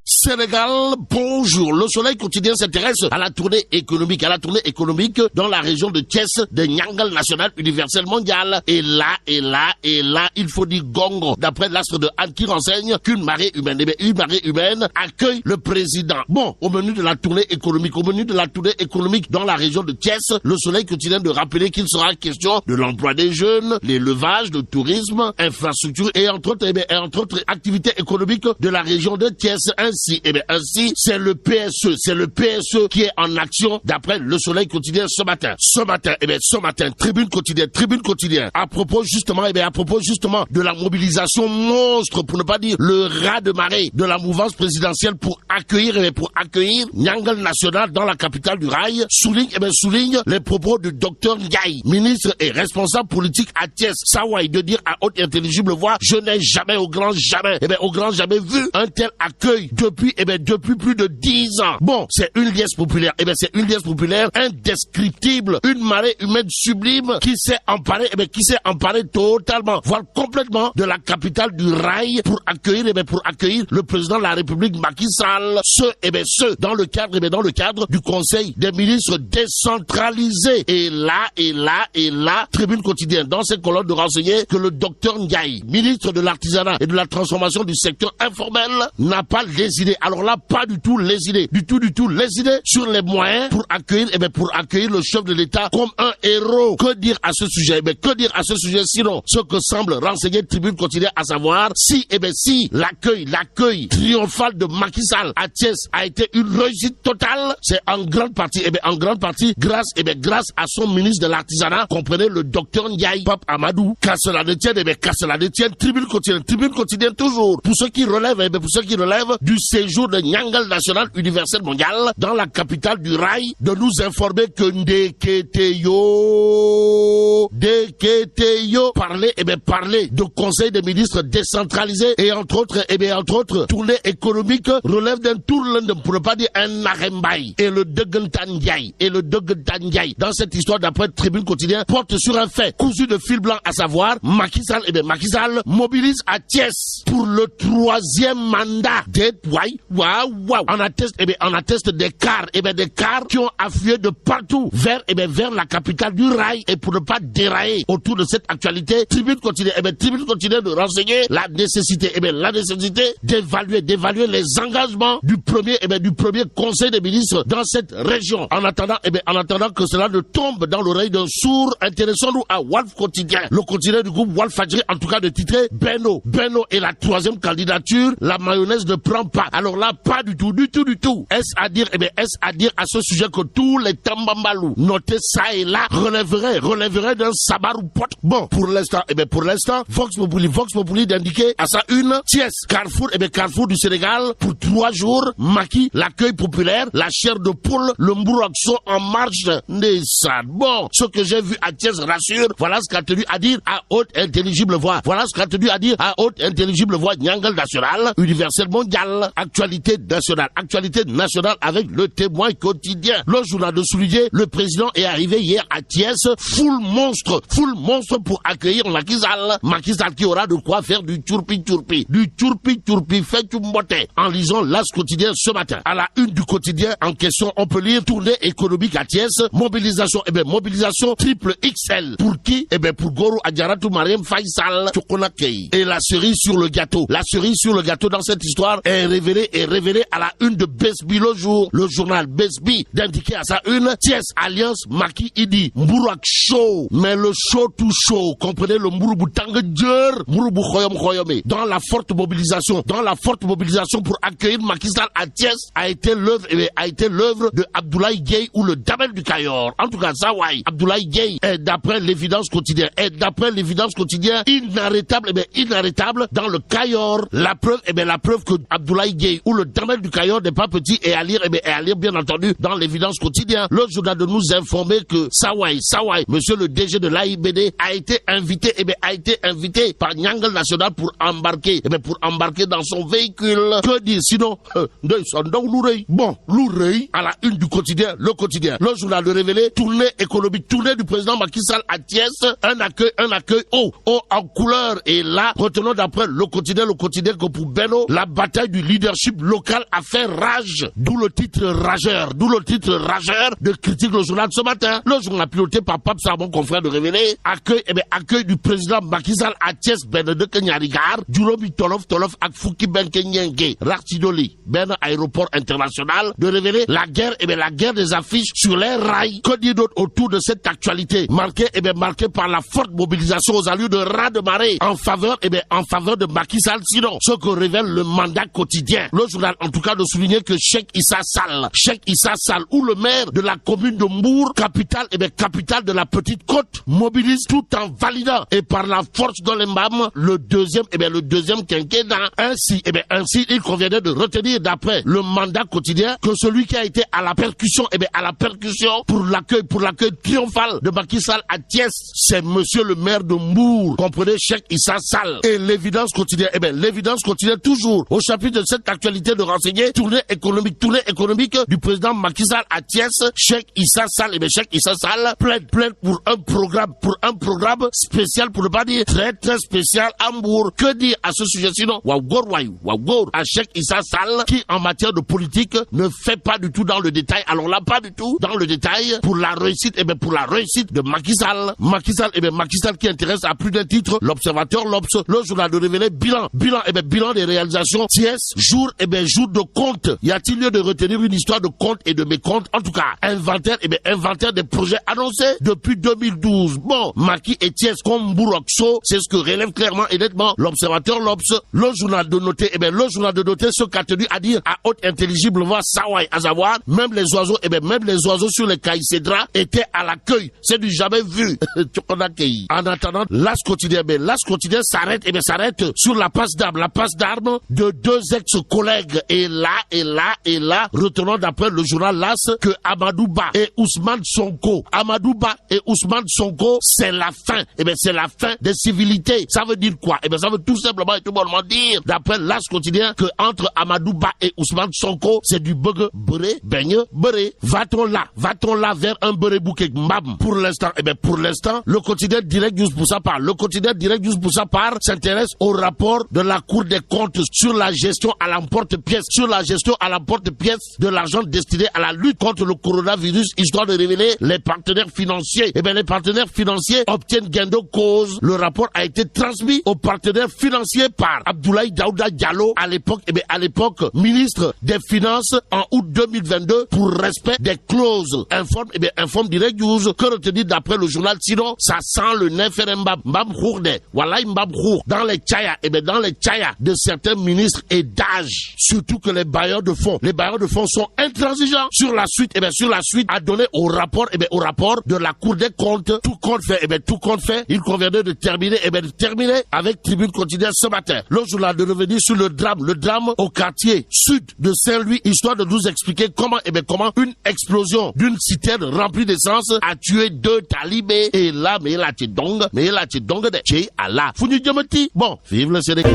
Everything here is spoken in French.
Sénégal, bonjour. Le Soleil quotidien s'intéresse à la tournée économique, dans la région de Thiès, de Nyangal National Universel Mondial. Et là, il faut dire gongo. D'après l'astre de Anne qui renseigne qu'une marée humaine accueille le président. Bon, au menu de la tournée économique, dans la région de Thiès, le Soleil quotidien de rappeler qu'il sera question de l'emploi des jeunes, l'élevage, le tourisme, infrastructure et entre autres activités économiques de la région de Thiès. Ainsi, c'est le PSE qui est en action d'après le Soleil quotidien ce matin. Ce matin, Tribune quotidien. À propos justement de la mobilisation monstre, pour ne pas dire le raz de marée de la mouvance présidentielle pour accueillir Nyangal National dans la capitale du rail, souligne les propos du docteur Ndiaye, ministre et responsable politique à Thiès. Sawai de dire à haute et intelligible voix, je n'ai jamais au grand jamais vu un tel accueil depuis plus de 10 ans. Bon, c'est une liesse populaire, indescriptible, une marée humaine sublime qui s'est emparée totalement, voire complètement de la capitale du rail pour accueillir le président de la République Macky Sall. Ce dans le cadre du Conseil des ministres décentralisé. Et là, Tribune quotidienne dans ses colonnes de renseigner que le docteur Ndiaye, ministre de l'artisanat et de la transformation du secteur informel, n'a pas les idées. Alors là, pas du tout les idées sur les moyens pour accueillir le chef de l'État comme un héros. Que dire à ce sujet? Sinon, ce que semble renseigner Tribune quotidienne, à savoir si l'accueil triomphal de Macky Sall à Thiès a été une réussite totale, c'est en grande partie grâce à son ministre de l'artisanat, comprenez le docteur Ndiaye Pape Amadou. Qu'à cela ne tienne, Tribune quotidienne toujours. Pour ceux qui relèvent du séjour de Nyangal National Universel Mondial dans la capitale du rail, de nous informer que Ndeketeyo parlait de conseil des ministres décentralisé et entre autres tournée économique relève d'un tour London, pour ne pas dire un Narembay. Et le Degentan Ndiaye dans cette histoire d'après Tribune quotidien porte sur un fait cousu de fil blanc, à savoir Macky Sall mobilise à Thiès pour le 3e mandat. On atteste des cars qui ont afflué de partout vers la capitale du rail. Et pour ne pas dérailler autour de cette actualité, Tribune continue de renseigner la nécessité d'évaluer les engagements du premier conseil des ministres dans cette région. En attendant que cela ne tombe dans l'oreille d'un sourd, intéressons-nous à Walf Quotidien, le quotidien du groupe Walf Fadjri, en tout cas de titrer Benno et la 3e candidature, la mayonnaise ne prend pas. Alors là, pas du tout. Est-ce à dire à ce sujet que tous les tambambalous notés ça et là relèveraient d'un sabar ou pote? Bon, pour l'instant, Vox Populi d'indiquer à sa une, Thiès, Carrefour du Sénégal, pour 3 jours, Macky, l'accueil populaire, la chair de poule, le mbouraxo en marche des salles. Bon, ce que j'ai vu à Thiès rassure, voilà ce qu'a tenu à dire à haute intelligible voix. Nyangal National, Universel Mondial, actualité nationale avec le Témoin quotidien. Le journal de souligner, le président est arrivé hier à Thiès, full monstre pour accueillir Macky Sall qui aura de quoi faire du turpi, fait mbote. En lisant l'As quotidien ce matin, à la une du quotidien en question, on peut lire tournée économique à Thiès, mobilisation triple XL. Pour qui? Pour Goro Adjaratou Mariam Faisal Chokonakei. Et la cerise sur le gâteau dans cette histoire est révélée à la une de Besbi le jour. Le journal Besbi d'indiquer à sa une, Thiès Alliance Macky Idi Mbourak Show. Mais le show to show, comprenez le Mbouroubu Tangedjer, Mbouroubu Khoyom Khoyomé. Dans la forte mobilisation pour accueillir Macky Sall à Thiès a été l'œuvre de Abdoulaye Gueye ou le Damel du Cayor. En tout cas, Zawai, Abdoulaye Gueye est d'après l'évidence quotidienne, inarrêtable dans le Cayor. La preuve que Abdoulaye Gueye Key, où le damel du Caillot n'est pas petit et à lire, bien entendu dans l'évidence quotidienne. Le journal de nous informer que Sawai, monsieur le DG de l'AIBD, a été invité par Nyangal National pour embarquer dans son véhicule. Que dire sinon, bon, l'oreille à la une du quotidien, le quotidien. Le journal de révélé, tournée économique, tournée du président Macky Sall à Thiès, un accueil haut en couleur. Et là, retenons d'après le quotidien que pour Benno, la bataille du leadership local a fait rage. D'où le titre rageur de critique le journal ce matin. Le journal piloté par Pape Sabon, confrère de révélé, accueil du président Macky Sall à Thiès, de Kenyarigar, Jurobi Tolof ak Fouki Ben Kenyenge, Ratidoli, Ben aéroport international, de révéler la guerre des affiches sur les rails. Que dire d'autre autour de cette actualité marquée par la forte mobilisation aux allures de raz de marée en faveur de Macky Sall. Sinon, ce que révèle le mandat quotidien. Le journal, en tout cas, de souligner que Cheikh Issa Sall, ou le maire de la commune de Mbour, capitale de la Petite Côte, mobilise tout en validant et par la force de l'embam le deuxième quinquennat. Ainsi, il conviendrait de retenir d'après le mandat quotidien que celui qui a été à la percussion pour l'accueil triomphal de Macky Sall à Thiès, c'est monsieur le maire de Mbour. Comprenez, Cheikh Issa Sall. Et l'évidence quotidienne, toujours au chapitre de cette actualité de renseigner, tournée économique du président Macky Sall à Thiès, Cheikh Issa Sall, plaide pour un programme spécial, pour ne pas dire très très spécial à Mbour. Que dire à ce sujet sinon? Wagor à Cheikh Issa Sall, qui en matière de politique ne fait pas du tout dans le détail. Alors là, pas du tout dans le détail pour la réussite de Macky Sall. Macky Sall qui intéresse à plus d'un titre l'Observateur, le journal de révéler bilan des réalisations. Thiès, jour de compte. Y a-t-il lieu de retenir une histoire de compte et de mécompte? En tout cas, inventaire des projets annoncés depuis 2012. Bon, Macky et Thiès comme Bourokso, c'est ce que relève clairement et nettement l'Observateur, le journal de noter ce qu'a tenu à dire à haute intelligible voix Sawai, à savoir, même les oiseaux sur les caïcédras étaient à l'accueil. C'est du jamais vu. En attendant, l'As quotidien s'arrête sur la passe d'armes de deux ex-collègues. Et là, retenons d'après le journal l'As que Amadou Ba et Ousmane Sonko, c'est la fin. C'est la fin des civilités. Ça veut dire quoi? Ça veut tout simplement et tout bonnement dire, d'après l'As quotidien, que entre Amadou Ba et Ousmane Sonko, c'est du bug beuré, beigne beuré. Va-t-on là vers un beuré bouquet mbam? Pour l'instant, le quotidien direct News pour sa part s'intéresse au rapport de la Cour des comptes sur la gestion à l'emporte-pièce, de l'argent destiné à la lutte contre le coronavirus, histoire de révéler les partenaires financiers. Les partenaires financiers obtiennent gain de cause. Le rapport a été transmis aux partenaires financiers par Abdoulaye Daouda Diallo, à l'époque ministre des Finances, en août 2022, pour respect des clauses. Informe Direct News. Que retenir d'après le journal? Sinon, ça sent le nefer mbam khourde. Wallahi mbam khourde. Dans les tchaya de certains ministres et d'âge. Surtout que les bailleurs de fonds sont intransigeants sur la suite à donner au rapport de la Cour des comptes. Tout compte fait. Il conviendrait de terminer avec Tribune quotidienne ce matin. Le journal de revenir sur le drame au quartier sud de Saint-Louis, histoire de nous expliquer comment une explosion d'une citerne remplie d'essence a tué 2 talibés. Et là, mais là, tu dong de chez Allah. Founou Djamati. Bon, vive le Sénégal.